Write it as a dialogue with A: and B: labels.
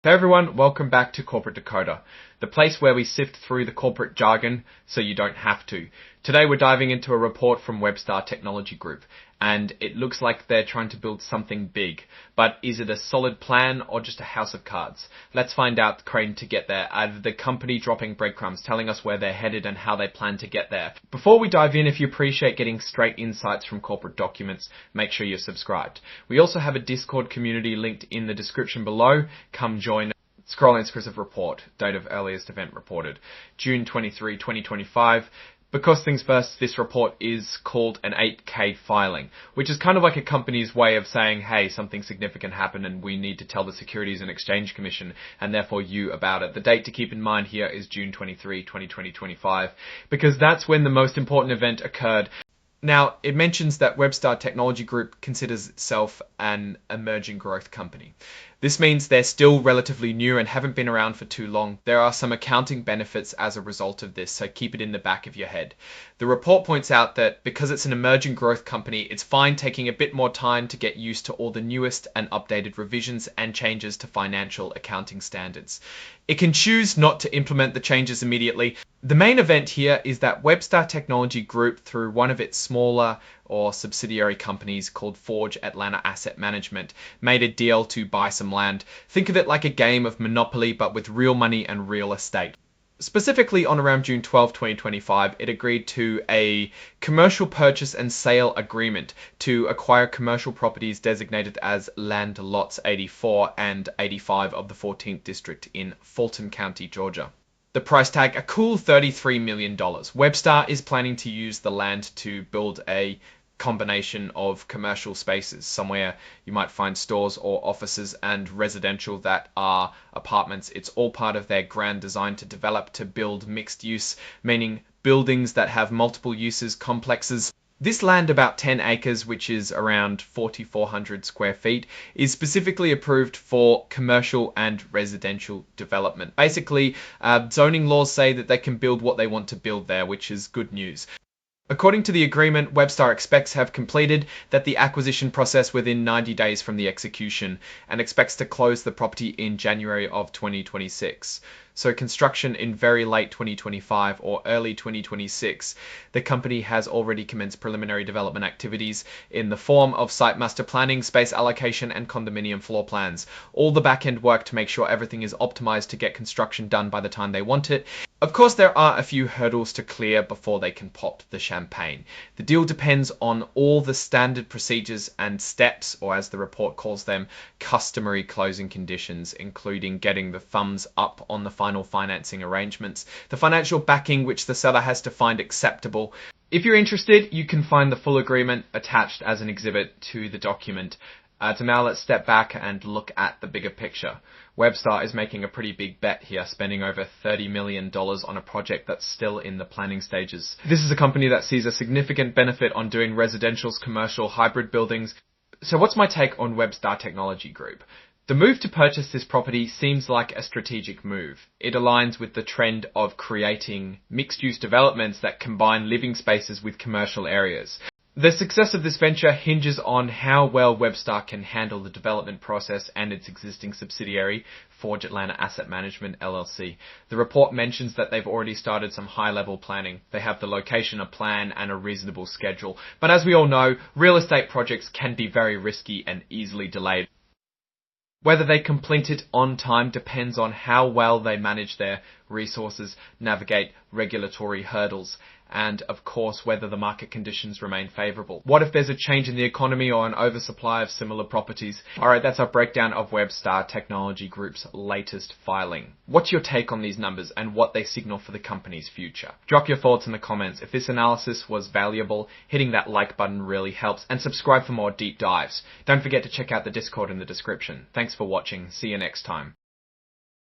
A: Hey everyone, welcome back to Corporate Decoder, the place where we sift through the corporate jargon so you don't have to. Today we're diving into a report from Webstar Technology Group, and it looks like they're trying to build something big. But is it a solid plan or just a house of cards? Let's find out, Crane, to get there. The company dropping breadcrumbs, telling us where they're headed and how they plan to get there. Before we dive in, if you appreciate getting straight insights from corporate documents, make sure you're subscribed. We also have a Discord community linked in the description below. Come join. Scroll exclusive report, date of earliest event reported, June 23, 2025. Because things first, this report is called an 8K filing, which is kind of like a company's way of saying, hey, something significant happened and we need to tell the Securities and Exchange Commission and therefore you about it. The date to keep in mind here is June 23, 2025, because that's when the most important event occurred. Now, it mentions that Webstar Technology Group considers itself an emerging growth company. This means they're still relatively new and haven't been around for too long. There are some accounting benefits as a result of this, so keep it in the back of your head. The report points out that because it's an emerging growth company, it's fine taking a bit more time to get used to all the newest and updated revisions and changes to financial accounting standards. It can choose not to implement the changes immediately. The main event here is that Webstar Technology Group, through one of its smaller or subsidiary companies called Forge Atlanta Asset Management, made a deal to buy some land. Think of it like a game of Monopoly, but with real money and real estate. Specifically on around June 12, 2025, it agreed to a commercial purchase and sale agreement to acquire commercial properties designated as Land Lots 84 and 85 of the 14th District in Fulton County, Georgia. The price tag, a cool $33 million. Webstar is planning to use the land to build a combination of commercial spaces. Somewhere you might find stores or offices and residential that are apartments. It's all part of their grand design to develop to build mixed use, meaning buildings that have multiple uses, complexes. This land, about 10 acres, which is around 4,400 square feet, is specifically approved for commercial and residential development. Basically, zoning laws say that they can build what they want to build there, which is good news. According to the agreement, Webstar expects to have completed the acquisition process within 90 days from the execution and expects to close the property in January of 2026. So construction in very late 2025 or early 2026. The company has already commenced preliminary development activities in the form of site master planning, space allocation, and condominium floor plans. All the back-end work to make sure everything is optimized to get construction done by the time they want it. Of course, there are a few hurdles to clear before they can pop the champagne. The deal depends on all the standard procedures and steps, or as the report calls them, customary closing conditions, including getting the thumbs up on the final financing arrangements, the financial backing which the seller has to find acceptable. If you're interested, you can find the full agreement attached as an exhibit to the document. So now let's step back and look at the bigger picture. Webstar is making a pretty big bet here, spending over $30 million on a project that's still in the planning stages. This is a company that sees a significant benefit on doing residentials, commercial, hybrid buildings. So what's my take on Webstar Technology Group? The move to purchase this property seems like a strategic move. It aligns with the trend of creating mixed-use developments that combine living spaces with commercial areas. The success of this venture hinges on how well Webstar can handle the development process and its existing subsidiary, Forge Atlanta Asset Management LLC. The report mentions that they've already started some high-level planning. They have the location, a plan, and a reasonable schedule. But as we all know, real estate projects can be very risky and easily delayed. Whether they complete it on time depends on how well they manage their resources, navigate regulatory hurdles, and of course whether the market conditions remain favourable. What if there's a change in the economy or an oversupply of similar properties? Alright, that's our breakdown of Webstar Technology Group's latest filing. What's your take on these numbers and what they signal for the company's future? Drop your thoughts in the comments. If this analysis was valuable, hitting that like button really helps, and subscribe for more deep dives. Don't forget to check out the Discord in the description. Thanks for watching. See you next time.